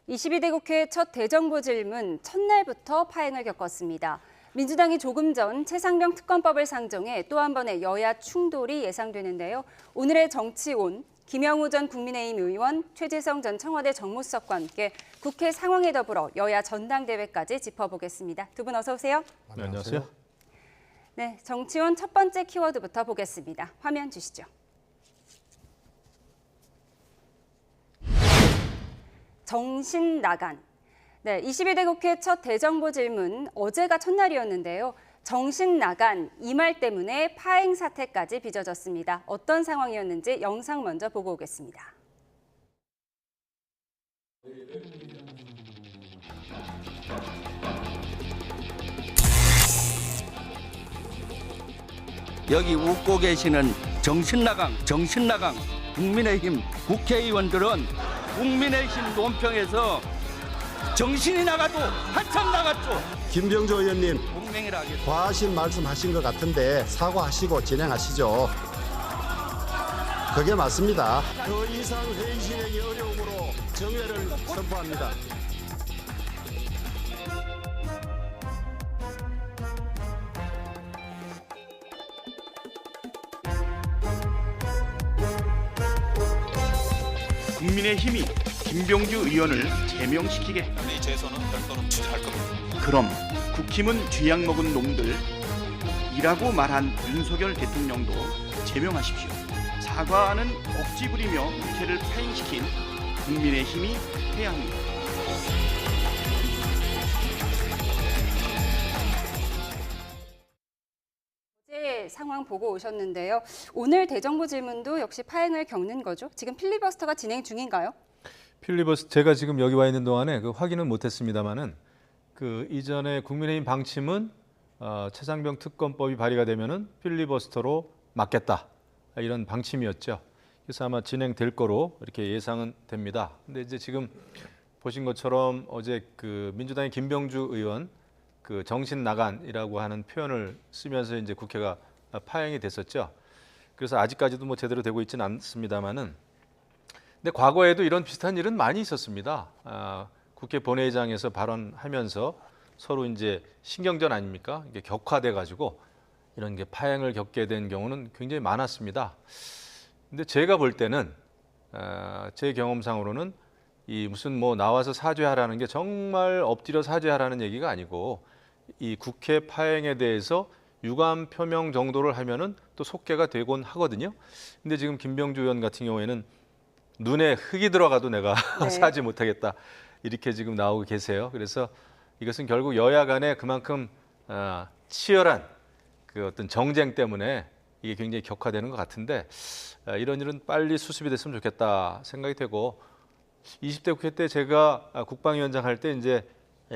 22대 국회 첫 대정부 질문 첫날부터 파행을 겪었습니다. 민주당이 조금 전 최상병 특검법을 상정해 또 한 번의 여야 충돌이 예상되는데요. 오늘의 정치온, 김영우 전 국민의힘 의원, 최재성 전 청와대 정무수석과 함께 국회 상황에 더불어 여야 전당대회까지 짚어보겠습니다. 두 분 어서 오세요. 네, 안녕하세요. 네, 정치온 첫 번째 키워드부터 보겠습니다. 화면 주시죠. 정신 나간. 네, 22대 국회 첫 대정부 질문 어제가 첫날이었는데요. 정신 나간 이 말 때문에 파행 사태까지 빚어졌습니다. 어떤 상황이었는지 영상 먼저 보고 오겠습니다. 여기 웃고 계시는 정신 나강 국민의힘 국회의원들은 국민의힘 논평에서 정신이 나가도 한참 나갔죠. 김병조 의원님, 공명이라 하겠습니다. 과하신 말씀하신 것 같은데 사과하시고 진행하시죠. 그게 맞습니다. 더 이상 회의 진행이 어려움으로 정회를 선포합니다. 국민의힘이 김병주 의원을 제명시키게 제에서는 별도로 취재할 겁니다. 그럼 국힘은 쥐약 먹은 놈들이라고 말한 윤석열 대통령도 제명하십시오. 사과하는 억지 부리며 국회를 파행시킨 국민의힘이 해야 합니다. 어제 상황 보고 오셨는데요. 오늘 대정부 질문도 역시 파행을 겪는 거죠. 지금 필리버스터가 진행 중인가요? 제가 지금 여기 와 있는 동안에 확인은 못했습니다만은 이전에 국민의힘 방침은 최상병 특검법이 발의가 되면은 필리버스터로 막겠다 이런 방침이었죠. 그래서 아마 진행될 거로 이렇게 예상은 됩니다. 근데 이제 지금 보신 것처럼 어제 민주당의 김병주 의원 정신 나간이라고 하는 표현을 쓰면서 이제 국회가 파행이 됐었죠. 그래서 아직까지도 제대로 되고 있지는 않습니다만은. 근데 과거에도 이런 비슷한 일은 많이 있었습니다. 국회 본회의장에서 발언하면서 서로 이제 신경전 아닙니까? 이게 격화돼 가지고 이런 게 파행을 겪게 된 경우는 굉장히 많았습니다. 근데 제가 볼 때는 제 경험상으로는 무슨 나와서 사죄하라는 게 정말 엎드려 사죄하라는 얘기가 아니고 이 국회 파행에 대해서 유감 표명 정도를 하면은 또 속개가 되곤 하거든요. 근데 지금 김병주 의원 같은 경우에는 눈에 흙이 들어가도 내가 네. 사지 못하겠다 이렇게 지금 나오고 계세요. 그래서 이것은 결국 여야 간에 그만큼 치열한 어떤 정쟁 때문에 이게 굉장히 격화되는 것 같은데 이런 일은 빨리 수습이 됐으면 좋겠다 생각이 되고 20대 국회 때 제가 국방위원장 할 때 이제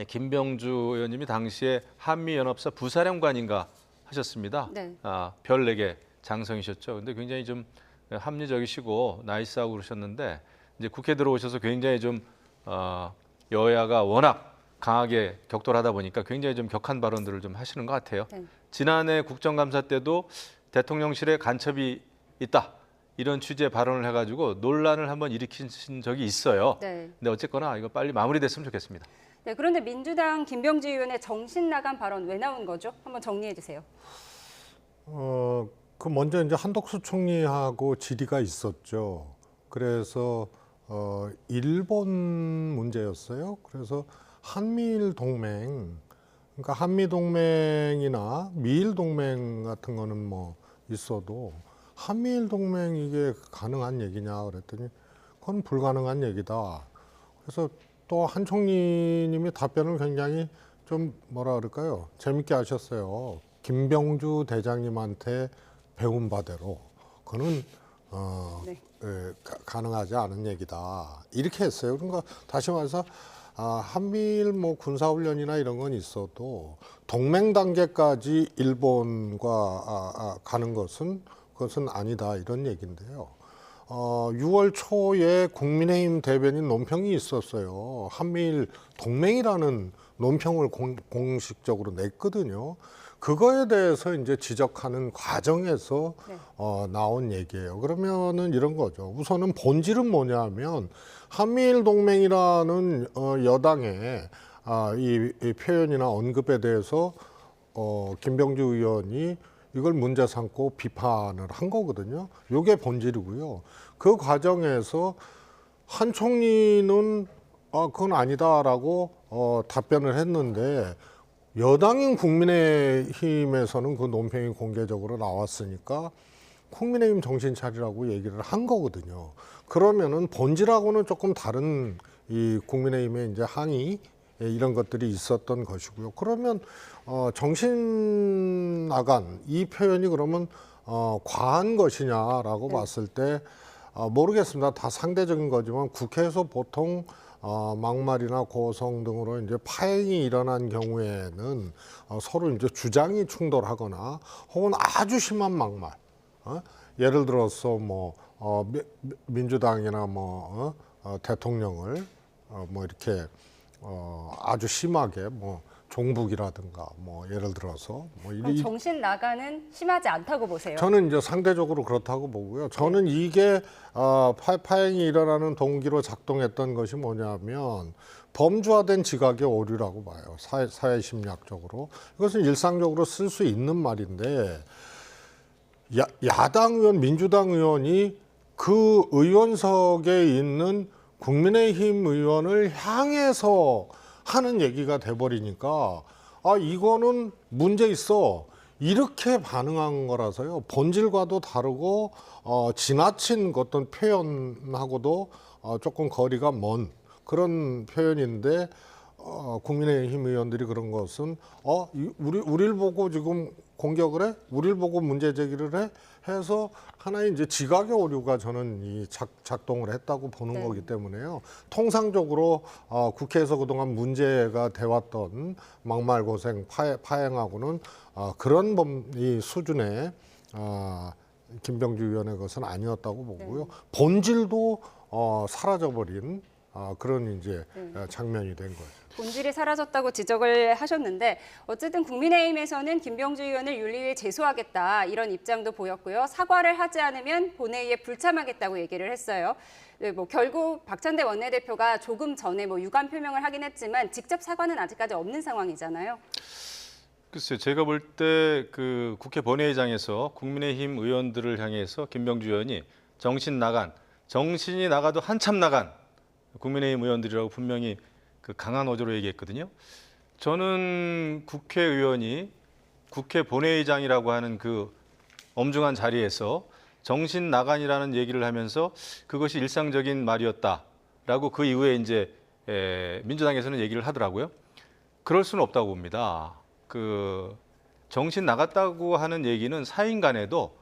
김병주 의원님이 당시에 한미연합사 부사령관인가 하셨습니다. 네. 별 4개 장성이셨죠. 근데 굉장히 좀 합리적이시고 나이스하고 그러셨는데 이제 국회 들어오셔서 굉장히 좀 여야가 워낙 강하게 격돌하다 보니까 굉장히 좀 격한 발언들을 좀 하시는 것 같아요. 네. 지난해 국정감사 때도 대통령실에 간첩이 있다 이런 취지의 발언을 해가지고 논란을 한번 일으키신 적이 있어요. 네. 근데 어쨌거나 이거 빨리 마무리됐으면 좋겠습니다. 네, 그런데 민주당 김병주 의원의 정신 나간 발언 왜 나온 거죠? 한번 정리해 주세요. 먼저 이제 한덕수 총리하고 질의가 있었죠. 그래서 일본 문제였어요. 그래서 한미일 동맹, 그러니까 한미 동맹이나 미일 동맹 같은 거는 있어도 한미일 동맹 이게 가능한 얘기냐 그랬더니 그건 불가능한 얘기다. 그래서 또 한 총리님이 답변을 굉장히 좀 뭐라 그럴까요? 재밌게 하셨어요. 김병주 대장님한테 배운 바대로 그는 네. 가능하지 않은 얘기다 이렇게 했어요. 그러니까 다시 말해서 한미일 군사훈련이나 이런 건 있어도 동맹 단계까지 일본과 가는 그것은 아니다 이런 얘기인데요. 6월 초에 국민의힘 대변인 논평이 있었어요. 한미일 동맹이라는 논평을 공식적으로 냈거든요. 그거에 대해서 이제 지적하는 과정에서 네. 나온 얘기예요. 그러면은 이런 거죠. 우선은 본질은 뭐냐면 한미일 동맹이라는 여당의 이 표현이나 언급에 대해서 김병주 의원이 이걸 문제 삼고 비판을 한 거거든요. 이게 본질이고요. 그 과정에서 한 총리는 그건 아니다라고 답변을 했는데 여당인 국민의힘에서는 그 논평이 공개적으로 나왔으니까 국민의힘 정신 차리라고 얘기를 한 거거든요. 그러면은 본질하고는 조금 다른 이 국민의힘의 이제 항의 이런 것들이 있었던 것이고요. 그러면 정신 나간 이 표현이 그러면 과한 것이냐라고 봤을 때 모르겠습니다. 다 상대적인 거지만 국회에서 보통 막말이나 고성 등으로 이제 파행이 일어난 경우에는 서로 이제 주장이 충돌하거나 혹은 아주 심한 막말, 예를 들어서 뭐 민주당이나 뭐 대통령을 뭐 이렇게 아주 심하게 뭐 종북이라든가 뭐 예를 들어서 뭐 그럼 정신 나가는 심하지 않다고 보세요. 저는 이제 상대적으로 그렇다고 보고요. 저는 이게 파행이 일어나는 동기로 작동했던 것이 뭐냐면 범주화된 지각의 오류라고 봐요. 사회 심리학적으로. 이것은 일상적으로 쓸 수 있는 말인데 야당 의원, 민주당 의원이 그 의원석에 있는 국민의힘 의원을 향해서 하는 얘기가 돼버리니까 이거는 문제 있어 이렇게 반응한 거라서요. 본질과도 다르고 지나친 어떤 표현하고도 조금 거리가 먼 그런 표현인데 국민의힘 의원들이 그런 것은 우리를 보고 지금 공격을 해? 우리를 보고 문제 제기를 해? 해서 하나의 이제 지각의 오류가 저는 이 작동을 했다고 보는 네. 거기 때문에요. 통상적으로 국회에서 그동안 문제가 돼왔던 막말고생 파행하고는 그런 이 수준의 김병주 의원의 것은 아니었다고 보고요. 본질도 사라져버린 그런 이제 장면이 된 거죠. 본질이 사라졌다고 지적을 하셨는데 어쨌든 국민의힘에서는 김병주 의원을 윤리위에 제소하겠다 이런 입장도 보였고요. 사과를 하지 않으면 본회의에 불참하겠다고 얘기를 했어요. 네, 뭐 결국 박찬대 원내대표가 조금 전에 뭐 유감 표명을 하긴 했지만 직접 사과는 아직까지 없는 상황이잖아요. 글쎄요, 제가 볼 때 그 국회 본회의장에서 국민의힘 의원들을 향해서 김병주 의원이 정신이 나가도 한참 나간 국민의힘 의원들이라고 분명히 그 강한 어조로 얘기했거든요. 저는 국회의원이 국회 본회의장이라고 하는 그 엄중한 자리에서 정신 나간이라는 얘기를 하면서 그것이 일상적인 말이었다라고 그 이후에 이제 민주당에서는 얘기를 하더라고요. 그럴 수는 없다고 봅니다. 그 정신 나갔다고 하는 얘기는 사인 간에도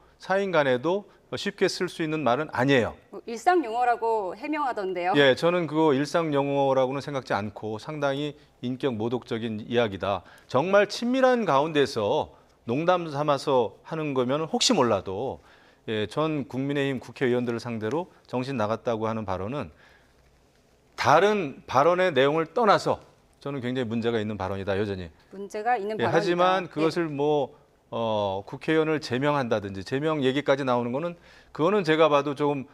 쉽게 쓸 수 있는 말은 아니에요. 뭐 일상 용어라고 해명하던데요. 예, 저는 그거 일상 용어라고는 생각지 않고 상당히 인격 모독적인 이야기다. 정말 친밀한 가운데서 농담 삼아서 하는 거면 혹시 몰라도 전 국민의힘 국회의원들을 상대로 정신 나갔다고 하는 발언은 다른 발언의 내용을 떠나서 저는 굉장히 문제가 있는 발언이다, 여전히. 문제가 있는 발언이다. 하지만 그것을 국회의원을 제명한다든지 제명 얘기까지 나오는 거는 그거는 제가 봐도 조금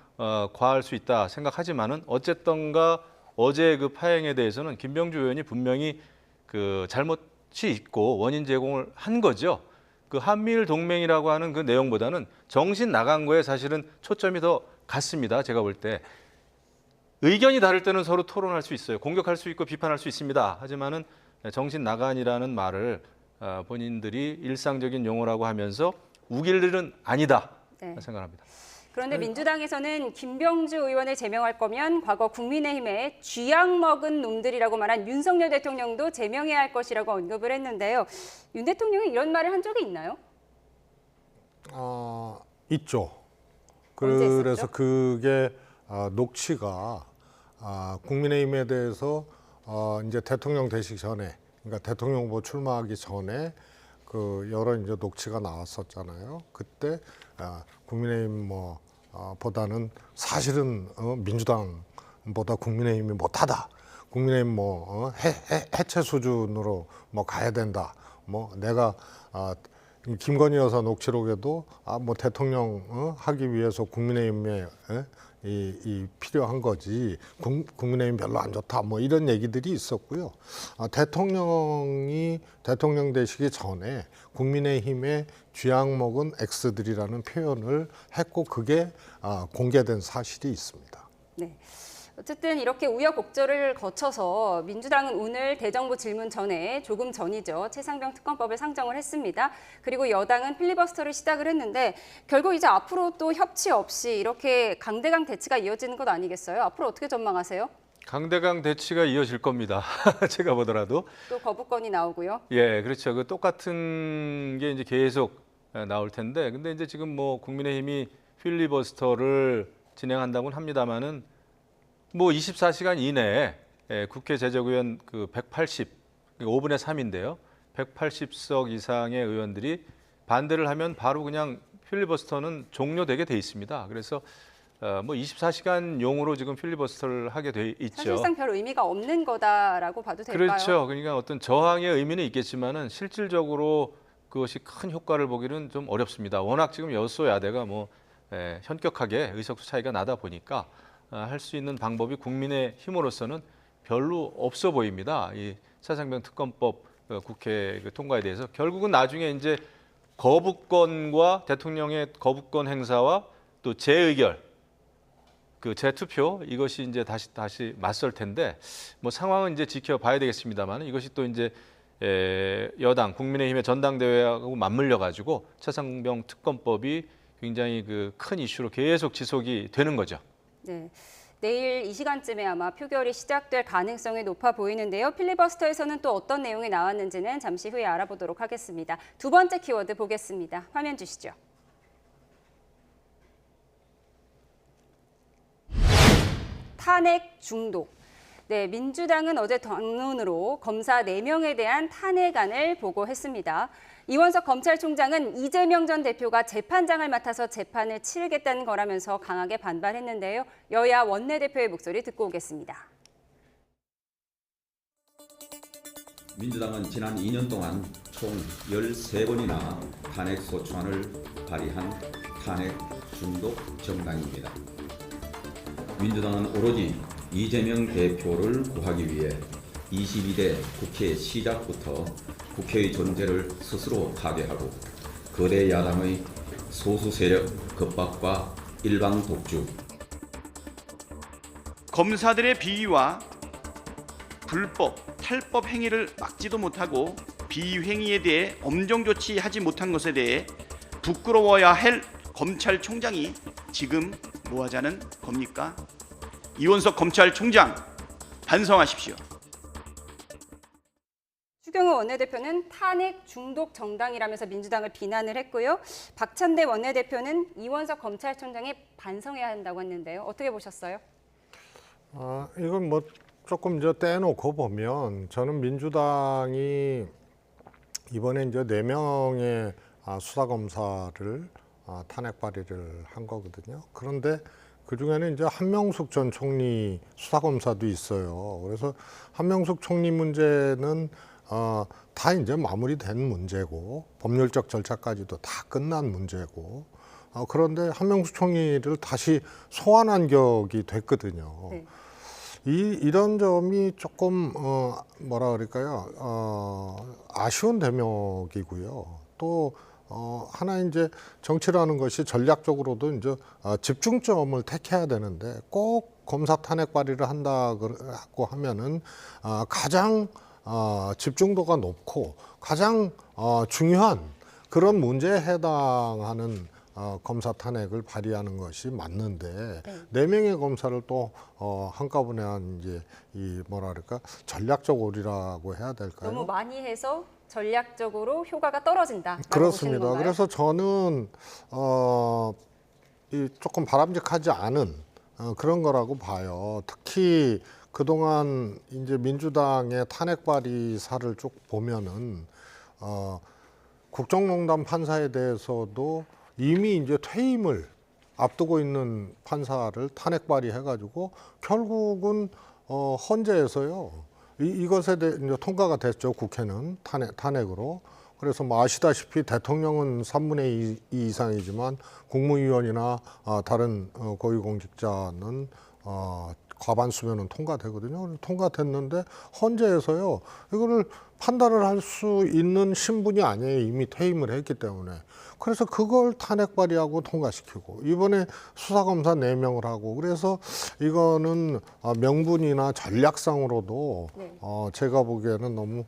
과할 수 있다 생각하지만은 어쨌든가 어제 그 파행에 대해서는 김병주 의원이 분명히 그 잘못이 있고 원인 제공을 한 거죠. 그 한미일 동맹이라고 하는 그 내용보다는 정신 나간 거에 사실은 초점이 더 갔습니다. 제가 볼 때. 의견이 다를 때는 서로 토론할 수 있어요. 공격할 수 있고 비판할 수 있습니다. 하지만은 정신 나간이라는 말을 본인들이 일상적인 용어라고 하면서 우길 일은 아니다 생각합니다. 그런데 민주당에서는 김병주 의원을 제명할 거면 과거 국민의힘에 쥐약 먹은 놈들이라고 말한 윤석열 대통령도 제명해야 할 것이라고 언급을 했는데요. 윤 대통령이 이런 말을 한 적이 있나요? 있죠. 언제 그래서 있었죠? 그게 녹취가 국민의힘에 대해서 이제 대통령 되시기 전에, 그러니까 대통령 후보 출마하기 전에 그 여러 이제 녹취가 나왔었잖아요. 그때 국민의힘 보다는 사실은 민주당보다 국민의힘이 못하다. 국민의힘 해체 수준으로 가야 된다. 뭐 내가 김건희 여사 녹취록에도 뭐 대통령 하기 위해서 국민의힘에 이 필요한 거지 국민의힘 별로 안 좋다 뭐 이런 얘기들이 있었고요. 대통령이 대통령 되시기 전에 국민의힘의 쥐약 먹은 X들이라는 표현을 했고 그게 공개된 사실이 있습니다. 네. 어쨌든 이렇게 우여곡절을 거쳐서 민주당은 오늘 대정부 질문 전에 조금 전이죠. 최상병 특검법을 상정을 했습니다. 그리고 여당은 필리버스터를 시작을 했는데 결국 이제 앞으로 또 협치 없이 이렇게 강대강 대치가 이어지는 것 아니겠어요? 앞으로 어떻게 전망하세요? 강대강 대치가 이어질 겁니다. 제가 보더라도. 또 거부권이 나오고요. 예, 그렇죠. 그 똑같은 게 이제 계속 나올 텐데, 근데 이제 지금 뭐 국민의힘이 필리버스터를 진행한다고는 합니다만은 뭐 24시간 이내에 국회 제적의원 그 180, 5분의 3인데요. 180석 이상의 의원들이 반대를 하면 바로 그냥 필리버스터는 종료되게 돼 있습니다. 그래서 뭐 24시간용으로 지금 필리버스터를 하게 돼 있죠. 사실상 별 의미가 없는 거다라고 봐도 될까요? 그렇죠. 그러니까 어떤 저항의 의미는 있겠지만은 실질적으로 그것이 큰 효과를 보기는 좀 어렵습니다. 워낙 지금 여소야대가 뭐 현격하게 의석수 차이가 나다 보니까 할 수 있는 방법이 국민의 힘으로서는 별로 없어 보입니다. 이 최상병 특검법 국회 통과에 대해서 결국은 나중에 이제 거부권과 대통령의 거부권 행사와 또 재의결, 그 재투표 이것이 이제 다시 맞설 텐데 뭐 상황은 이제 지켜봐야 되겠습니다만 이것이 또 이제 여당 국민의힘의 전당대회하고 맞물려 가지고 최상병 특검법이 굉장히 그 큰 이슈로 계속 지속이 되는 거죠. 네. 내일 이 시간쯤에 아마 표결이 시작될 가능성이 높아 보이는데요. 필리버스터에서는 또 어떤 내용이 나왔는지는 잠시 후에 알아보도록 하겠습니다. 두 번째 키워드 보겠습니다. 화면 주시죠. 탄핵 중독. 네, 민주당은 어제 당론으로 검사 4명에 대한 탄핵안을 보고했습니다. 이원석 검찰총장은 이재명 전 대표가 재판장을 맡아서 재판을 치르겠다는 거라면서 강하게 반발했는데요. 여야 원내대표의 목소리 듣고 오겠습니다. 민주당은 지난 2년 동안 총 13번이나 탄핵소추안을 발의한 탄핵 중독 정당입니다. 민주당은 오로지 이재명 대표를 구하기 위해 22대 국회 시작부터 국회의 존재를 스스로 파괴하고 거대 야당의 소수 세력 겁박과 일방 독주, 검사들의 비위와 불법, 탈법 행위를 막지도 못하고 비행위에 대해 엄정 조치하지 못한 것에 대해 부끄러워야 할 검찰총장이 지금 뭐 하자는 겁니까? 이원석 검찰총장 반성하십시오. 추경호 원내대표는 탄핵 중독 정당이라면서 민주당을 비난을 했고요. 박찬대 원내대표는 이원석 검찰총장이 반성해야 한다고 했는데요. 어떻게 보셨어요? 이건 뭐 조금 떼놓고 보면 저는 민주당이 이번에 이제 4명의 수사검사를 탄핵 발의를 한 거거든요. 그런데 그 중에는 이제 한명숙 전 총리 수사검사도 있어요. 그래서 한명숙 총리 문제는 다 이제 마무리된 문제고 법률적 절차까지도 다 끝난 문제고 그런데 한명숙 총리를 다시 소환한 격이 됐거든요. 네. 이런 점이 조금 뭐라 그럴까요? 아쉬운 대목이고요. 또 하나 이제 정치라는 것이 전략적으로도 이제 집중점을 택해야 되는데 꼭 검사 탄핵 발의를 한다고 하면은 가장 집중도가 높고 가장 중요한 그런 문제에 해당하는 검사 탄핵을 발의하는 것이 맞는데 네 명의 검사를 또 한꺼번에 한 이제 이 뭐라 그럴까 전략적 오류라고 해야 될까요? 너무 많이 해서 전략적으로 효과가 떨어진다. 그렇습니다. 그래서 저는 이 조금 바람직하지 않은 그런 거라고 봐요. 특히 그동안 이제 민주당의 탄핵 발의사를 쭉 보면은 국정농단 판사에 대해서도 이미 이제 퇴임을 앞두고 있는 판사를 탄핵 발의해가지고 결국은 헌재에서요. 이것에 대해 이제 통과가 됐죠. 국회는 탄핵으로. 그래서 뭐 아시다시피 대통령은 3분의 2 이상이지만 국무위원이나 다른 고위공직자는 과반수면은 통과되거든요. 통과됐는데 헌재에서요 이거를 판단을 할 수 있는 신분이 아니에요. 이미 퇴임을 했기 때문에. 그래서 그걸 탄핵 발의하고 통과시키고 이번에 수사검사 4명을 하고 그래서 이거는 명분이나 전략상으로도 네. 제가 보기에는 너무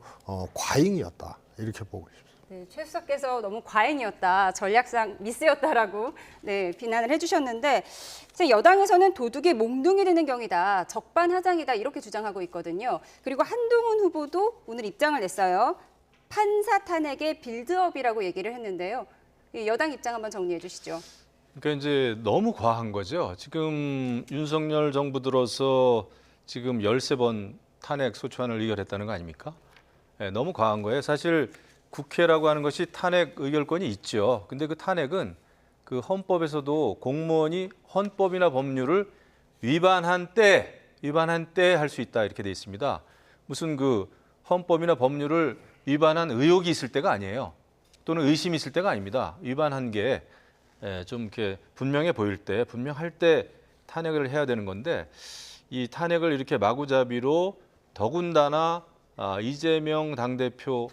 과잉이었다 이렇게 보고 있습니다. 네, 최 수석께서 너무 과잉이었다, 전략상 미스였다라고 네, 비난을 해주셨는데 여당에서는 도둑이 몽둥이 되는 경이다, 적반하장이다 이렇게 주장하고 있거든요. 그리고 한동훈 후보도 오늘 입장을 냈어요. 판사 탄핵의 빌드업이라고 얘기를 했는데요. 이 여당 입장 한번 정리해 주시죠. 그러니까 이제 너무 과한 거죠. 지금 윤석열 정부 들어서 지금 13번 탄핵 소추안을 의결했다는 거 아닙니까? 네, 너무 과한 거예요. 사실 국회라고 하는 것이 탄핵 의결권이 있죠. 근데 그 탄핵은 그 헌법에서도 공무원이 헌법이나 법률을 위반한 때 할 수 있다 이렇게 돼 있습니다. 무슨 그 헌법이나 법률을 위반한 의혹이 있을 때가 아니에요. 또는 의심이 있을 때가 아닙니다. 위반한 게 좀 이렇게 분명해 보일 때, 분명할 때 탄핵을 해야 되는 건데 이 탄핵을 이렇게 마구잡이로 더군다나 이재명 당대표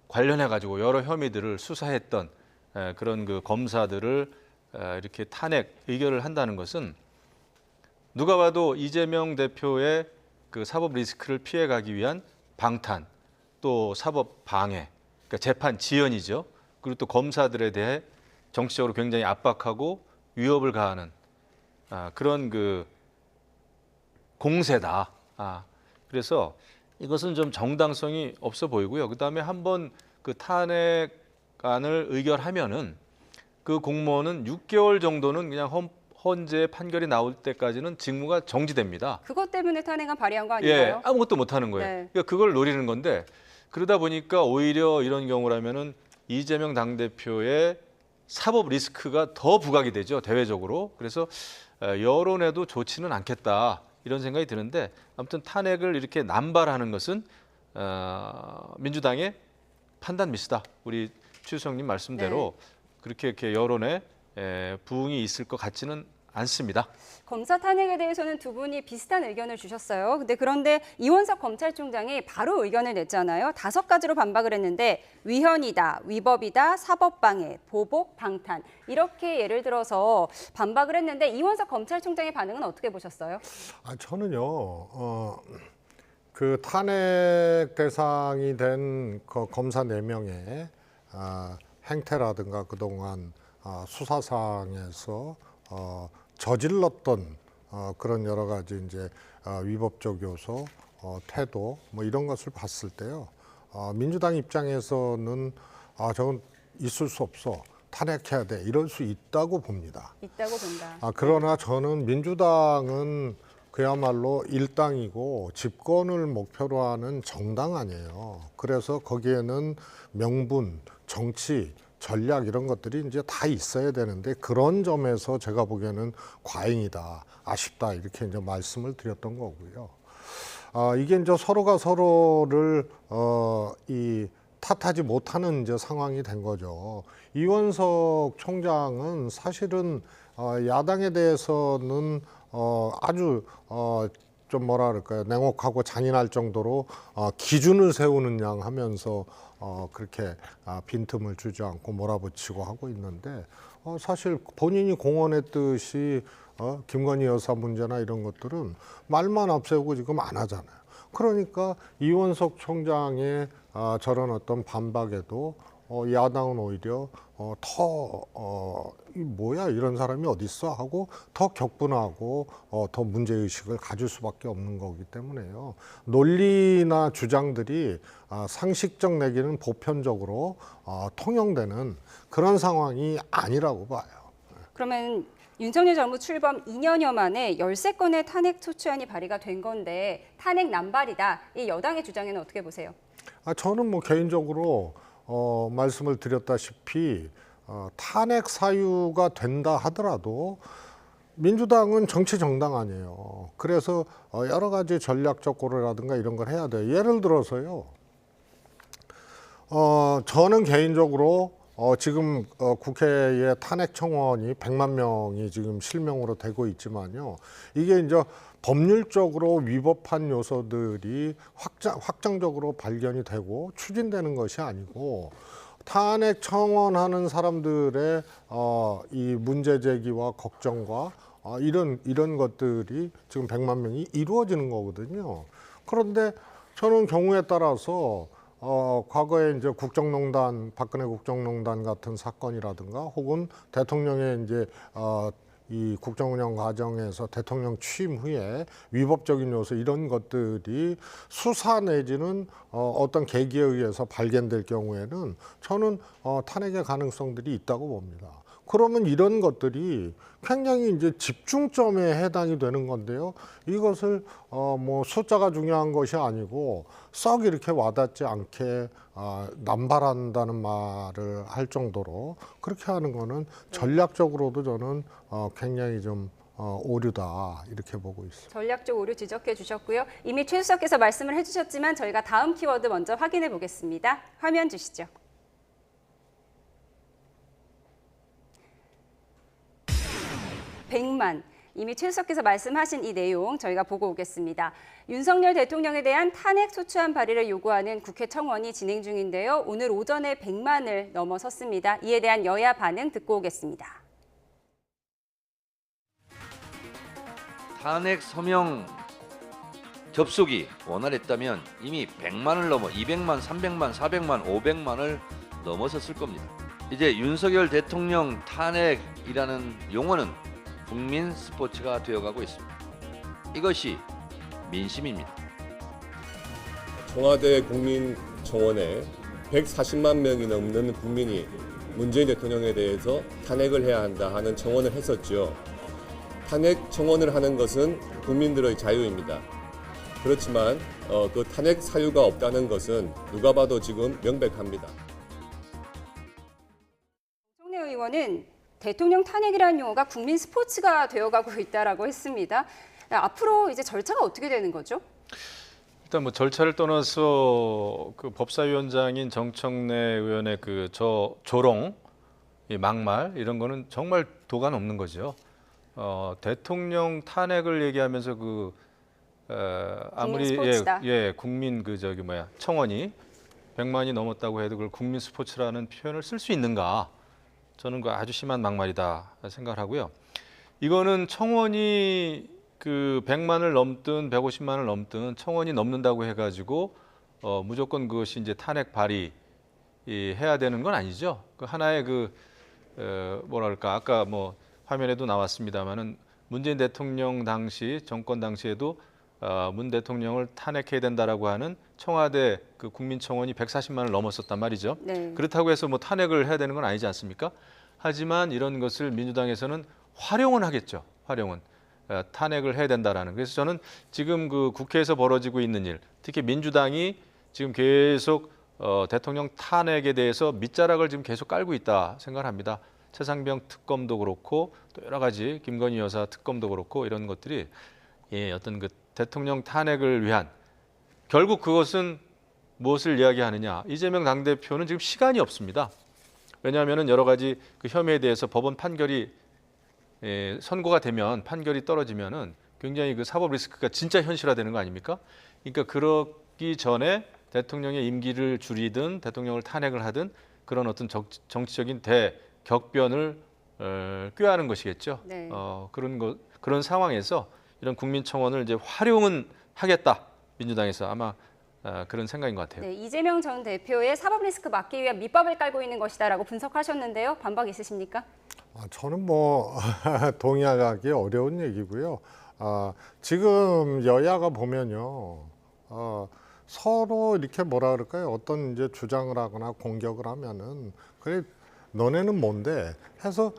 관련해 가지고 여러 혐의들을 수사했던 그런 그 검사들을 이렇게 탄핵 의결을 한다는 것은 누가 봐도 이재명 대표의 그 사법 리스크를 피해가기 위한 방탄, 또 사법 방해, 그러니까 재판 지연이죠. 그리고 또 검사들에 대해 정치적으로 굉장히 압박하고 위협을 가하는 그런 그 공세다. 그래서 이것은 좀 정당성이 없어 보이고요. 그다음에 한번 그 탄핵안을 의결하면은 그 공무원은 6개월 정도는 그냥 헌재 판결이 나올 때까지는 직무가 정지됩니다. 그것 때문에 탄핵안 발의한 거 예, 아닌가요? 아무것도 못 하는 거예요. 네. 그러니까 그걸 노리는 건데 그러다 보니까 오히려 이런 경우라면은 이재명 당대표의 사법 리스크가 더 부각이 되죠, 대외적으로. 그래서 여론에도 좋지는 않겠다. 이런 생각이 드는데 아무튼 탄핵을 이렇게 남발하는 것은 민주당의 판단 미스다. 우리 최 수석님 말씀대로 그렇게 이렇게 여론에 부응이 있을 것 같지는 않습니다. 검사 탄핵에 대해서는 두 분이 비슷한 의견을 주셨어요. 그런데 이원석 검찰총장이 바로 의견을 냈잖아요. 5가지로 반박을 했는데 위헌이다, 위법이다, 사법방해, 보복, 방탄 이렇게 예를 들어서 반박을 했는데 이원석 검찰총장의 반응은 어떻게 보셨어요? 저는요 그 탄핵 대상이 된 그 검사 4명의 행태라든가 그동안 수사상에서 저질렀던 그런 여러 가지 이제 위법적 요소, 태도 뭐 이런 것을 봤을 때요. 민주당 입장에서는 저건 있을 수 없어. 탄핵해야 돼. 이럴 수 있다고 봅니다. 있다고 본다. 그러나 저는 민주당은 그야말로 일당이고 집권을 목표로 하는 정당 아니에요. 그래서 거기에는 명분, 정치, 전략 이런 것들이 이제 다 있어야 되는데 그런 점에서 제가 보기에는 과잉이다, 아쉽다 이렇게 이제 말씀을 드렸던 거고요. 이게 이제 서로가 서로를 이 탓하지 못하는 이제 상황이 된 거죠. 이원석 총장은 사실은 야당에 대해서는 아주 좀 뭐라 그럴까요, 냉혹하고 잔인할 정도로 기준을 세우는 양 하면서 그렇게 빈틈을 주지 않고 몰아붙이고 하고 있는데 사실 본인이 공언했듯이 김건희 여사 문제나 이런 것들은 말만 앞세우고 지금 안 하잖아요. 그러니까 이원석 총장의 저런 어떤 반박에도 야당은 오히려 이 뭐야 이런 사람이 어디 있어 하고 더 격분하고 더 문제의식을 가질 수밖에 없는 거기 때문에요. 논리나 주장들이 상식적 내지는 보편적으로 통용되는 그런 상황이 아니라고 봐요. 그러면 윤석열 정부 출범 2년여 만에 13건의 탄핵 소추안이 발의가 된 건데 탄핵 남발이다. 이 여당의 주장에는 어떻게 보세요? 저는 뭐 개인적으로 말씀을 드렸다시피 탄핵 사유가 된다 하더라도 민주당은 정치 정당 아니에요. 그래서 여러 가지 전략적 고려라든가 이런 걸 해야 돼요. 예를 들어서요. 저는 개인적으로 지금 국회의 탄핵 청원이 100만 명이 지금 실명으로 되고 있지만요. 이게 이제 법률적으로 위법한 요소들이 확정적으로 발견이 되고 추진되는 것이 아니고 탄핵 청원하는 사람들의 이 문제 제기와 걱정과 이런 것들이 지금 100만 명이 이루어지는 거거든요. 그런데 저는 경우에 따라서 과거에 이제 국정농단, 박근혜 국정농단 같은 사건이라든가 혹은 대통령의 이제 이 국정운영 과정에서 대통령 취임 후에 위법적인 요소 이런 것들이 수사 내지는 어떤 계기에 의해서 발견될 경우에는 저는 탄핵의 가능성들이 있다고 봅니다. 그러면 이런 것들이 굉장히 이제 집중점에 해당이 되는 건데요. 이것을 뭐 숫자가 중요한 것이 아니고 썩 이렇게 와닿지 않게 남발한다는 말을 할 정도로 그렇게 하는 거는 전략적으로도 저는 굉장히 좀 오류다 이렇게 보고 있습니다. 전략적 오류 지적해 주셨고요. 이미 최 수석께서 말씀을 해주셨지만 저희가 다음 키워드 먼저 확인해 보겠습니다. 화면 주시죠. 백만. 이미 최 수석께서 말씀하신 이 내용 저희가 보고 오겠습니다. 윤석열 대통령에 대한 탄핵 소추안 발의를 요구하는 국회 청원이 진행 중인데요. 오늘 오전에 100만을 넘어섰습니다. 이에 대한 여야 반응 듣고 오겠습니다. 탄핵 서명 접속이 원활했다면 이미 100만을 넘어 200만, 300만, 400만, 500만을 넘어섰을 겁니다. 이제 윤석열 대통령 탄핵이라는 용어는 국민 스포츠가 되어가고 있습니다. 이것이 민심입니다. 청와대 국민청원에 140만 명이 넘는 국민이 문재인 대통령에 대해서 탄핵을 해야 한다 하는 청원을 했었죠. 탄핵 청원을 하는 것은 국민들의 자유입니다. 그렇지만 그 탄핵 사유가 없다는 것은 누가 봐도 지금 명백합니다. 정청래 의원은 대통령 탄핵이라는 용어가 국민 스포츠가 되어가고 있다라고 했습니다. 앞으로 이제 절차가 어떻게 되는 거죠? 일단 뭐 절차를 떠나서 그 법사위원장인 정청래 의원의 그 조롱, 이 막말 이런 거는 정말 도가 넘는 거죠. 대통령 탄핵을 얘기하면서 아무리 국민 청원이 100만이 넘었다고 해도 그걸 국민 스포츠라는 표현을 쓸 수 있는가? 저는 그 아주 심한 막말이다 생각을 하고요. 이거는 청원이 그 100만을 넘든 150만을 넘든 청원이 넘는다고 해가지고 무조건 그것이 이제 탄핵 발의 해야 되는 건 아니죠. 그 하나의 뭐랄까 아까 뭐 화면에도 나왔습니다만은 문재인 대통령 당시 정권 당시에도 문 대통령을 탄핵해야 된다라고 하는 청와대 그 국민청원이 140만을 넘었었단 말이죠. 네. 그렇다고 해서 뭐 탄핵을 해야 되는 건 아니지 않습니까? 하지만 이런 것을 민주당에서는 활용은 하겠죠. 활용은 탄핵을 해야 된다라는. 그래서 저는 지금 그 국회에서 벌어지고 있는 일, 특히 민주당이 지금 계속 대통령 탄핵에 대해서 밑자락을 지금 계속 깔고 있다 생각을 합니다. 최상병 특검도 그렇고 또 여러 가지 김건희 여사 특검도 그렇고 이런 것들이 어떤 그 대통령 탄핵을 위한 결국 그것은 무엇을 이야기하느냐. 이재명 당대표는 지금 시간이 없습니다. 왜냐하면 여러 가지 그 혐의에 대해서 법원 판결이 선고가 되면 판결이 떨어지면은 굉장히 그 사법 리스크가 진짜 현실화되는 거 아닙니까? 그러니까 그러기 전에 대통령의 임기를 줄이든 대통령을 탄핵을 하든 그런 어떤 정치적인 대격변을 꾀하는 것이겠죠. 네. 그런 상황에서 이런 국민청원을 이제 활용은 하겠다. 민주당에서 아마 그런 생각인 것 같아요. 네, 이재명 전 대표의 사법 리스크 막기 위한 밑밥을 깔고 있는 것이다라고 분석하셨는데요. 반박 있으십니까? 저는 뭐 동의하기 어려운 얘기고요. 지금 여야가 보면요, 서로 이렇게 뭐라 그럴까요? 어떤 이제 주장을 하거나 공격을 하면은 그래 너네는 뭔데 해서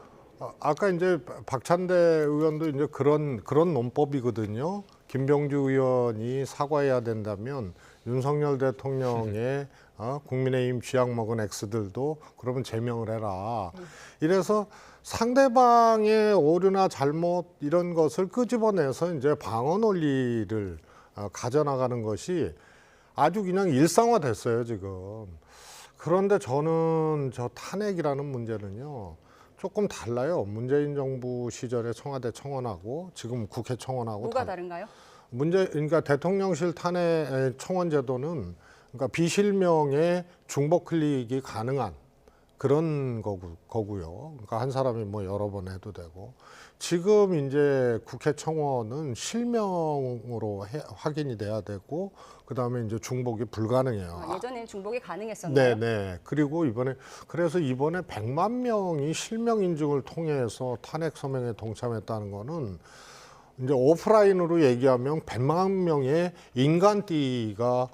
아까 이제 박찬대 의원도 이제 그런 논법이거든요. 김병주 의원이 사과해야 된다면 윤석열 대통령의 국민의힘 쥐약 먹은 X들도 그러면 제명을 해라. 이래서 상대방의 오류나 잘못 이런 것을 끄집어내서 이제 방어 논리를 가져나가는 것이 아주 그냥 일상화됐어요, 지금. 그런데 저는 저 탄핵이라는 문제는요 조금 달라요. 문재인 정부 시절의 청와대 청원하고 지금 국회 청원하고 뭐가 다른가요? 그러니까 대통령실 탄핵 청원 제도는 그러니까 비실명의 중복 클릭이 가능한 그런 거고요. 그러니까 한 사람이 뭐 여러 번 해도 되고, 지금 이제 국회 청원은 실명으로 확인이 돼야 되고, 그 다음에 이제 중복이 불가능해요. 예전에는 중복이 가능했었나요? 네. 그리고 그래서 이번에 100만 명이 실명 인증을 통해서 탄핵 서명에 동참했다는 거는 이제 오프라인으로 얘기하면 100만 명의 인간띠가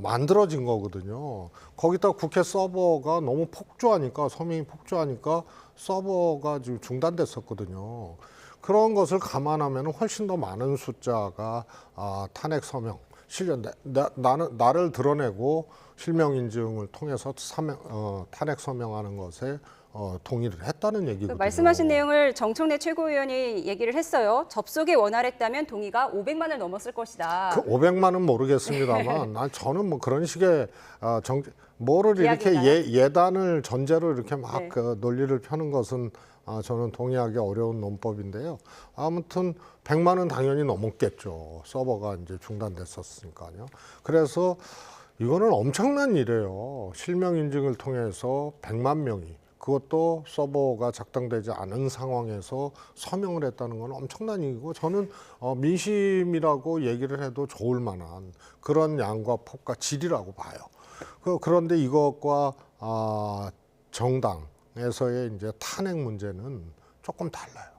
만들어진 거거든요. 거기다 국회 서버가 너무 폭주하니까, 서명이 폭주하니까 서버가 지금 중단됐었거든요. 그런 것을 감안하면 훨씬 더 많은 숫자가 탄핵 서명, 나를 드러내고 실명 인증을 통해서 탄핵 서명하는 것에 동의를 했다는 얘기거든요. 말씀하신 내용을 정청래 최고위원이 얘기를 했어요. 접속이 원활했다면 동의가 500만을 넘었을 것이다. 그 500만은 모르겠습니다만 저는 뭐 그런 식의 뭐를 이렇게 예단을 전제로 이렇게 막 네. 그 논리를 펴는 것은 저는 동의하기 어려운 논법인데요. 아무튼 100만은 당연히 넘었겠죠. 서버가 이제 중단됐었으니까요. 그래서 이거는 엄청난 일이에요. 실명 인증을 통해서 100만 명이, 그것도 서버가 작동되지 않은 상황에서 서명을 했다는 건 엄청난 일이고, 저는 민심이라고 얘기를 해도 좋을 만한 그런 양과 폭과 질이라고 봐요. 그런데 이것과 정당에서의 이제 탄핵 문제는 조금 달라요.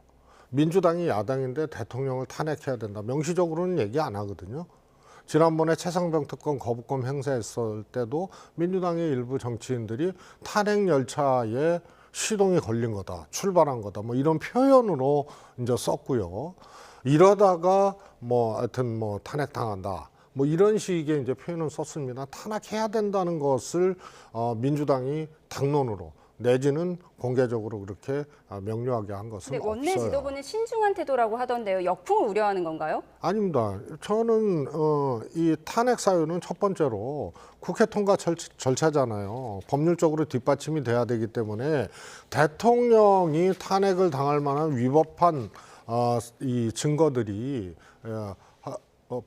민주당이 야당인데 대통령을 탄핵해야 된다, 명시적으로는 얘기 안 하거든요. 지난번에 최상병 특검 거부권 행사했을 때도 민주당의 일부 정치인들이 탄핵 열차에 시동이 걸린 거다, 출발한 거다, 뭐 이런 표현으로 이제 썼고요. 이러다가 뭐 하여튼 뭐 탄핵당한다, 뭐 이런 식의 이제 표현을 썼습니다. 탄핵해야 된다는 것을 민주당이 당론으로 내지는 공개적으로 그렇게 명료하게 한 것은 근데 원내 없어요. 지도부는 신중한 태도라고 하던데요. 역풍을 우려하는 건가요? 아닙니다. 저는 이 탄핵 사유는 첫 번째로 국회 통과 절차잖아요. 법률적으로 뒷받침이 돼야 되기 때문에 대통령이 탄핵을 당할 만한 위법한 이 증거들이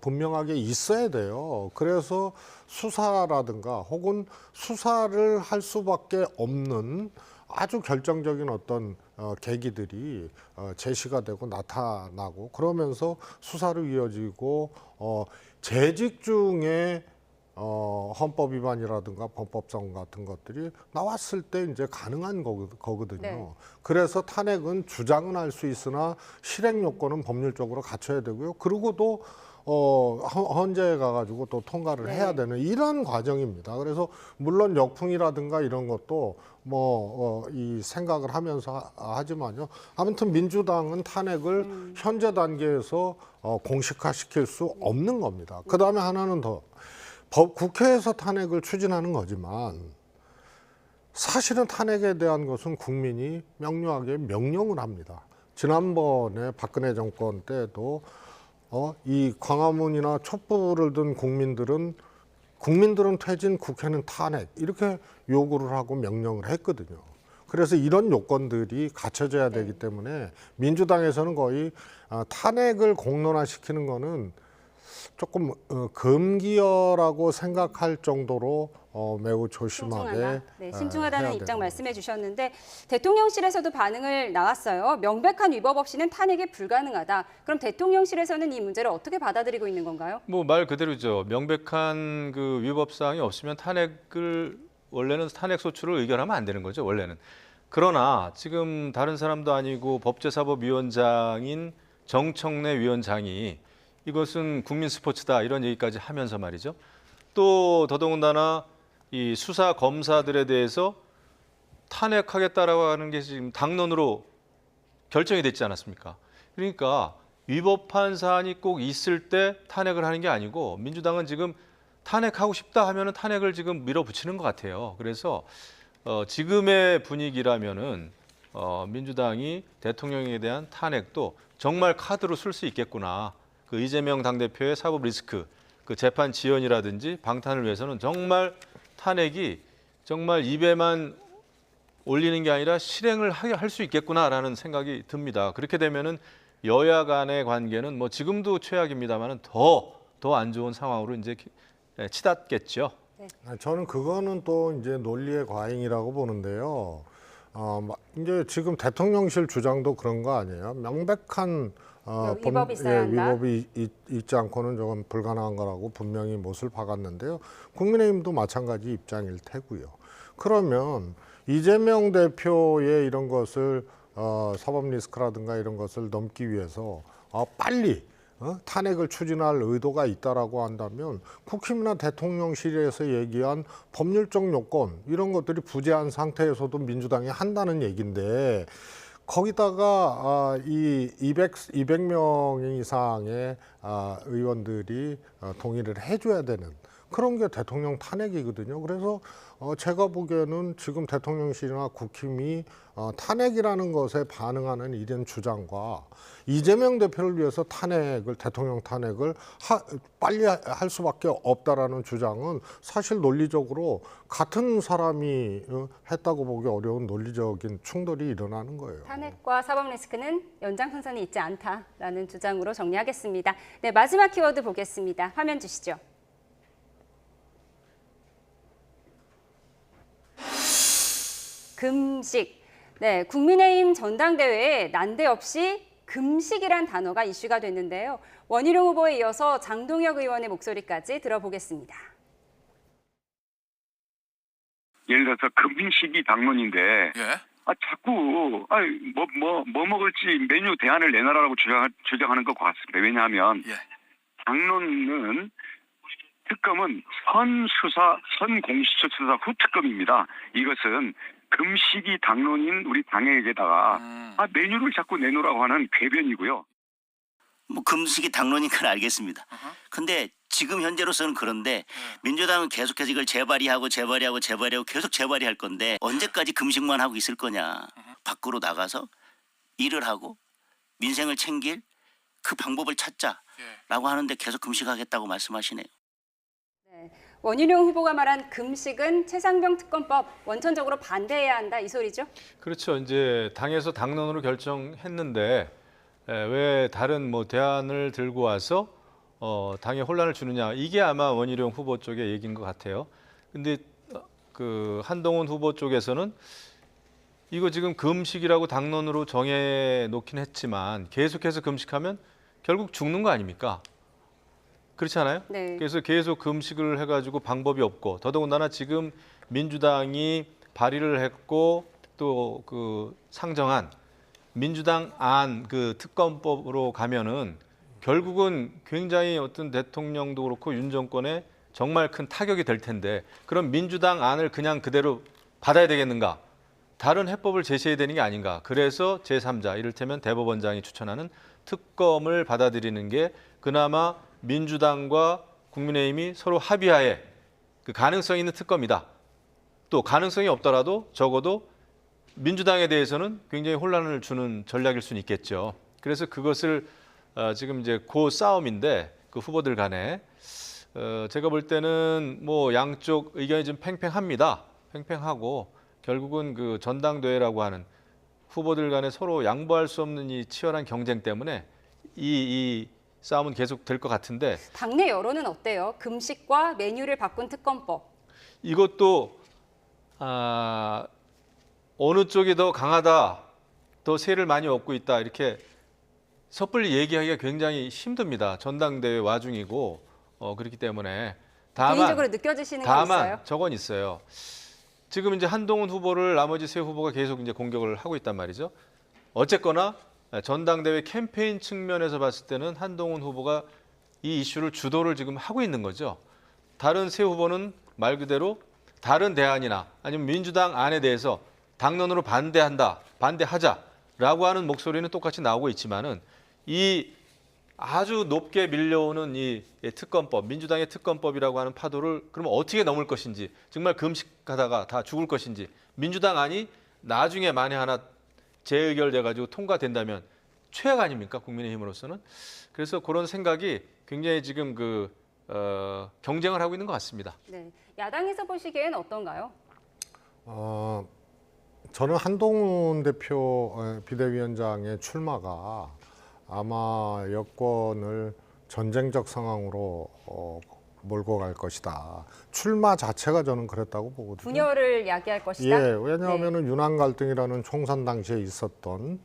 분명하게 있어야 돼요. 그래서 수사라든가 혹은 수사를 할 수밖에 없는 아주 결정적인 어떤 계기들이 제시가 되고 나타나고, 그러면서 수사로 이어지고 재직 중에 헌법 위반이라든가 범법성 같은 것들이 나왔을 때 이제 가능한 거거든요. 네. 그래서 탄핵은 주장은 할 수 있으나 실행 요건은 법률적으로 갖춰야 되고요. 그리고도 헌재에 가가지고 또 통과를 해야 되는 이런 과정입니다. 그래서 물론 역풍이라든가 이런 것도 이 생각을 하면서 하지만요. 아무튼 민주당은 탄핵을 현재 단계에서 공식화시킬 수 없는 겁니다. 그 다음에 하나는 더, 국회에서 탄핵을 추진하는 거지만 사실은 탄핵에 대한 것은 국민이 명료하게 명령을 합니다. 지난번에 박근혜 정권 때도 이 광화문이나 촛불을 든 국민들은 퇴진, 국회는 탄핵, 이렇게 요구를 하고 명령을 했거든요. 그래서 이런 요건들이 갖춰져야 되기 때문에 민주당에서는 거의 탄핵을 공론화시키는 거는 조금 금기어라고 생각할 정도로 매우 조심하게 신중하다는 해야 입장 되는 말씀해 주셨는데, 대통령실에서도 반응을 나왔어요. 명백한 위법 없이는 탄핵이 불가능하다. 그럼 대통령실에서는 이 문제를 어떻게 받아들이고 있는 건가요? 뭐 말 그대로죠. 명백한 그 위법 사항이 없으면 원래는 탄핵 소추를 의결하면 안 되는 거죠, 원래는. 그러나 지금 다른 사람도 아니고 법제사법위원장인 정청래 위원장이 이것은 국민 스포츠다, 이런 얘기까지 하면서 말이죠. 또 더더군다나 이 수사 검사들에 대해서 탄핵하겠다라고 하는 게 지금 당론으로 결정이 됐지 않았습니까? 그러니까 위법한 사안이 꼭 있을 때 탄핵을 하는 게 아니고, 민주당은 지금 탄핵하고 싶다 하면은 탄핵을 지금 밀어붙이는 것 같아요. 그래서 지금의 분위기라면은 민주당이 대통령에 대한 탄핵도 정말 카드로 쓸 수 있겠구나. 그 이재명 당대표의 사법 리스크, 그 재판 지연이라든지 방탄을 위해서는 정말 탄핵이 정말 입에만 올리는 게 아니라 실행을 할 수 있겠구나라는 생각이 듭니다. 그렇게 되면은 여야 간의 관계는 뭐 지금도 최악입니다만은 더 안 좋은 상황으로 이제 치닫겠죠. 저는 그거는 또 이제 논리의 과잉이라고 보는데요. 이제 지금 대통령실 주장도 그런 거 아니에요? 명백한 위법이 있어야 한다. 위법이 있지 않고는 조금 불가능한 거라고 분명히 못을 박았는데요. 국민의힘도 마찬가지 입장일 테고요. 그러면 이재명 대표의 이런 것을 사법 리스크라든가 이런 것을 넘기 위해서 빨리 탄핵을 추진할 의도가 있다라고 한다면 국힘이나 대통령실에서 얘기한 법률적 요건 이런 것들이 부재한 상태에서도 민주당이 한다는 얘기인데 거기다가 이 200명 이상의 의원들이 동의를 해줘야 되는 그런 게 대통령 탄핵이거든요. 그래서 제가 보기에는 지금 대통령실이나 국힘이 탄핵이라는 것에 반응하는 이런 주장과 이재명 대표를 위해서 대통령 탄핵을 빨리 할 수밖에 없다라는 주장은 사실 논리적으로 같은 사람이 했다고 보기 어려운 논리적인 충돌이 일어나는 거예요. 탄핵과 사법 리스크는 연장선상에 있지 않다라는 주장으로 정리하겠습니다. 네, 마지막 키워드 보겠습니다. 화면 주시죠. 금식. 네, 국민의힘 전당대회에 난데없이 금식이란 단어가 이슈가 됐는데요. 원희룡 후보에 이어서 장동혁 의원의 목소리까지 들어보겠습니다. 예를 들어서 금식이 당론인데 예. 자꾸 뭐 먹을지 메뉴 대안을 내놔라고 주장하는 것 같습니다. 왜냐하면 예. 당론은 특검은 선공수처 수사 후 특검입니다. 이것은 금식이 당론인 우리 당에게다가 메뉴를 자꾸 내놓으라고 하는 궤변이고요. 뭐 금식이 당론인 건 알겠습니다. 근데 지금 현재로서는 그런데 민주당은 계속해서 이걸 재발의하고 계속 재발의할 건데 언제까지 금식만 하고 있을 거냐. 밖으로 나가서 일을 하고 민생을 챙길 그 방법을 찾자라고 하는데 계속 금식하겠다고 말씀하시네요. 네, 원희룡 후보가 말한 금식은 최상병 특검법 원천적으로 반대해야 한다 이 소리죠? 그렇죠. 이제 당에서 당론으로 결정했는데 왜 다른 뭐 대안을 들고 와서 당에 혼란을 주느냐 이게 아마 원희룡 후보 쪽의 얘기인 것 같아요. 근데 그 한동훈 후보 쪽에서는 이거 지금 금식이라고 당론으로 정해 놓긴 했지만 계속해서 금식하면 결국 죽는 거 아닙니까? 그렇지 않아요? 네. 그래서 계속 금식을 해가지고 방법이 없고 더더군다나 지금 민주당이 발의를 했고 또 그 상정한 민주당 안 그 특검법으로 가면은 결국은 굉장히 어떤 대통령도 그렇고 윤 정권에 정말 큰 타격이 될 텐데 그럼 민주당 안을 그냥 그대로 받아야 되겠는가? 다른 해법을 제시해야 되는 게 아닌가? 그래서 제3자 이를테면 대법원장이 추천하는 특검을 받아들이는 게 그나마 민주당과 국민의힘이 서로 합의하에 그 가능성 있는 특검이다. 또 가능성이 없더라도 적어도 민주당에 대해서는 굉장히 혼란을 주는 전략일 수는 있겠죠. 그래서 그것을 지금 이제 그 싸움인데 그 후보들 간에 제가 볼 때는 뭐 양쪽 의견이 좀 팽팽합니다. 팽팽하고 결국은 그 전당대회라고 하는 후보들 간에 서로 양보할 수 없는 이 치열한 경쟁 때문에 이 싸움은 계속 될 것 같은데 당내 여론은 어때요? 금식과 메뉴를 바꾼 특검법. 이것도 어느 쪽이 더 강하다, 더 세를 많이 얻고 있다 이렇게 섣불리 얘기하기가 굉장히 힘듭니다. 전당대회 와중이고 그렇기 때문에 개인적으로 느껴지시는 건 있어요? 저건 있어요. 지금 이제 한동훈 후보를 나머지 세 후보가 계속 이제 공격을 하고 있단 말이죠. 어쨌거나 전당대회 캠페인 측면에서 봤을 때는 한동훈 후보가 이 이슈를 주도를 지금 하고 있는 거죠. 다른 세 후보는 말 그대로 다른 대안이나 아니면 민주당 안에 대해서 당론으로 반대하자라고 하는 목소리는 똑같이 나오고 있지만은 이 아주 높게 밀려오는 이 특검법, 민주당의 특검법이라고 하는 파도를 그러면 어떻게 넘을 것인지, 정말 금식하다가 다 죽을 것인지, 민주당 안이 나중에 만에 하나 재의결돼가지고 통과된다면 최악 아닙니까? 국민의힘으로서는. 그래서 그런 생각이 굉장히 지금 경쟁을 하고 있는 것 같습니다. 네, 야당에서 보시기엔 어떤가요? 저는 한동훈 대표 비대위원장의 출마가 아마 여권을 전쟁적 상황으로 몰고 갈 것이다. 출마 자체가 저는 그랬다고 보거든요. 분열을 야기할 것이다. 예, 왜냐하면은 윤한 갈등이라는 총선 당시에 있었던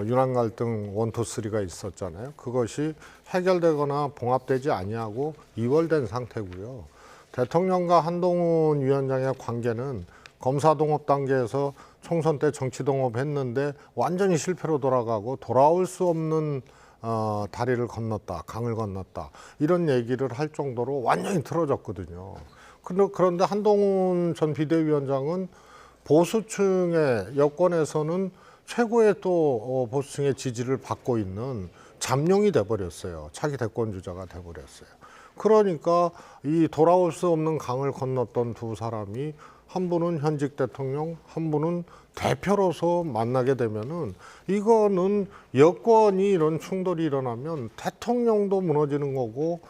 윤한 갈등 1, 2, 3가 있었잖아요. 그것이 해결되거나 봉합되지 아니하고 이월된 상태고요. 대통령과 한동훈 위원장의 관계는 검사 동업 단계에서 총선 때 정치 동업했는데 완전히 실패로 돌아가고 돌아올 수 없는 다리를 건넜다, 강을 건넜다 이런 얘기를 할 정도로 완전히 틀어졌거든요. 그런데 한동훈 전 비대위원장은 보수층의 여권에서는 최고의 또 보수층의 지지를 받고 있는 잠룡이 돼버렸어요. 차기 대권 주자가 돼버렸어요. 그러니까 이 돌아올 수 없는 강을 건넜던 두 사람이 한 분은 현직 대통령, 한 분은 대표로서 만나게 되면은 이거는 여권이 이런 충돌이 일어나면 대통령도 무너지는 거고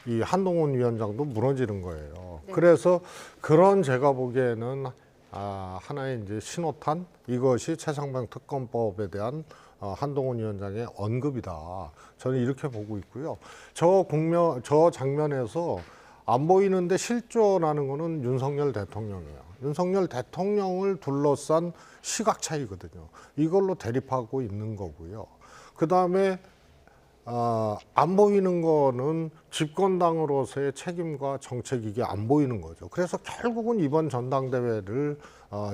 이 한동훈 위원장도 무너지는 거예요. 네. 그래서 그런 제가 보기에는 하나의 이제 신호탄 이것이 최상병 특검법에 대한 한동훈 위원장의 언급이다. 저는 이렇게 보고 있고요. 저 장면에서 안 보이는데 실존하는 거는 윤석열 대통령이에요. 윤석열 대통령을 둘러싼 시각 차이거든요. 이걸로 대립하고 있는 거고요. 그다음에 안 보이는 거는 집권당으로서의 책임과 정책 이게 안 보이는 거죠. 그래서 결국은 이번 전당대회를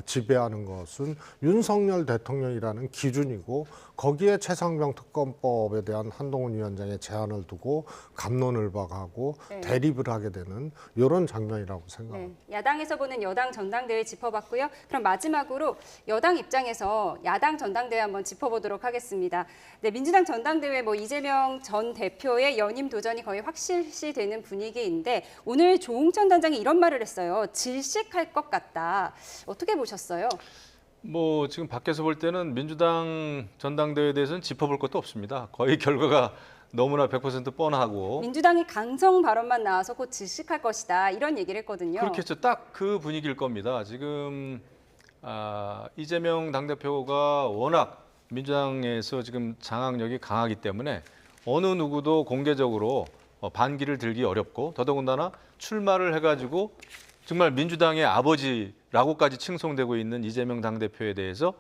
지배하는 것은 윤석열 대통령이라는 기준이고 거기에 최상병 특검법에 대한 한동훈 위원장의 제안을 두고 갑론을박하고 네. 대립을 하게 되는 이런 장면이라고 생각합니다. 네, 야당에서 보는 여당 전당대회 짚어봤고요. 그럼 마지막으로 여당 입장에서 야당 전당대회 한번 짚어보도록 하겠습니다. 네, 민주당 전당대회 이재명 전 대표의 연임 도전이 거의 확실시되는 분위기인데 오늘 조홍천 단장이 이런 말을 했어요. 질식할 것 같다. 어떻게 보셨어요? 지금 밖에서 볼 때는 민주당 전당대회에 대해서는 짚어볼 것도 없습니다. 거의 결과가 너무나 100% 뻔하고 민주당이 강성 발언만 나와서 곧 질식할 것이다. 이런 얘기를 했거든요. 그렇겠죠. 딱 그 분위기일 겁니다. 지금 이재명 당대표가 워낙 민주당에서 지금 장악력이 강하기 때문에 어느 누구도 공개적으로 반기를 들기 어렵고 더더군다나 출마를 해가지고 정말 민주당의 아버지라고까지 칭송되고 있는 이재명 당대표에 대해서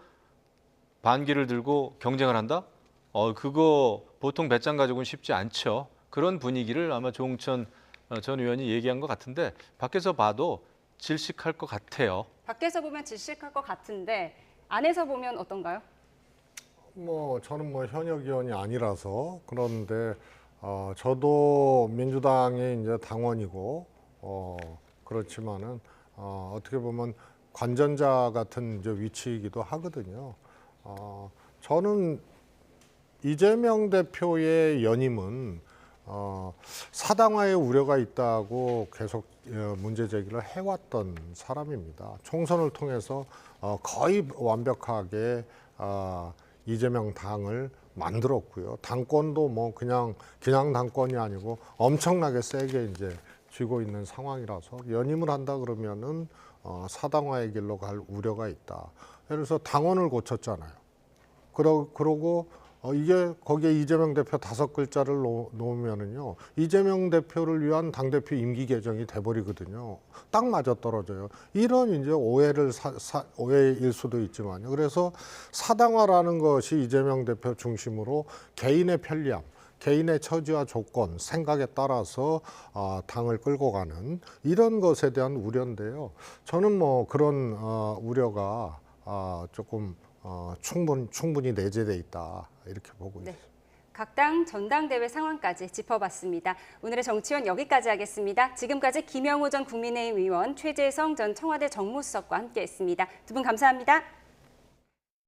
반기를 들고 경쟁을 한다? 그거 보통 배짱 가지고는 쉽지 않죠. 그런 분위기를 아마 조홍천 전 의원이 얘기한 것 같은데 밖에서 봐도 질식할 것 같아요. 밖에서 보면 질식할 것 같은데 안에서 보면 어떤가요? 저는 현역 의원이 아니라서 그런데 저도 민주당의 이제 당원이고 그렇지만은 어떻게 보면 관전자 같은 이제 위치이기도 하거든요. 저는 이재명 대표의 연임은 사당화의 우려가 있다고 계속 문제 제기를 해왔던 사람입니다. 총선을 통해서 거의 완벽하게 이재명 당을 만들었고요. 당권도 그냥 당권이 아니고 엄청나게 세게 이제 쥐고 있는 상황이라서 연임을 한다 그러면은 사당화의 길로 갈 우려가 있다. 예를 들어서 당원을 고쳤잖아요. 그러고 이게 거기에 이재명 대표 5글자를 놓으면은요 이재명 대표를 위한 당대표 임기 개정이 돼버리거든요. 딱 맞아떨어져요. 이런 이제 오해일 수도 있지만요. 그래서 사당화라는 것이 이재명 대표 중심으로 개인의 편리함, 개인의 처지와 조건, 생각에 따라서 당을 끌고 가는 이런 것에 대한 우려인데요. 저는 그런 우려가 조금 충분히 내재돼 있다 이렇게 보고 있습니다. 각 당 전당대회 상황까지 짚어봤습니다. 오늘의 정치원 여기까지 하겠습니다. 지금까지 김영우 전 국민의힘 의원, 최재성 전 청와대 정무수석과 함께했습니다. 두 분 감사합니다.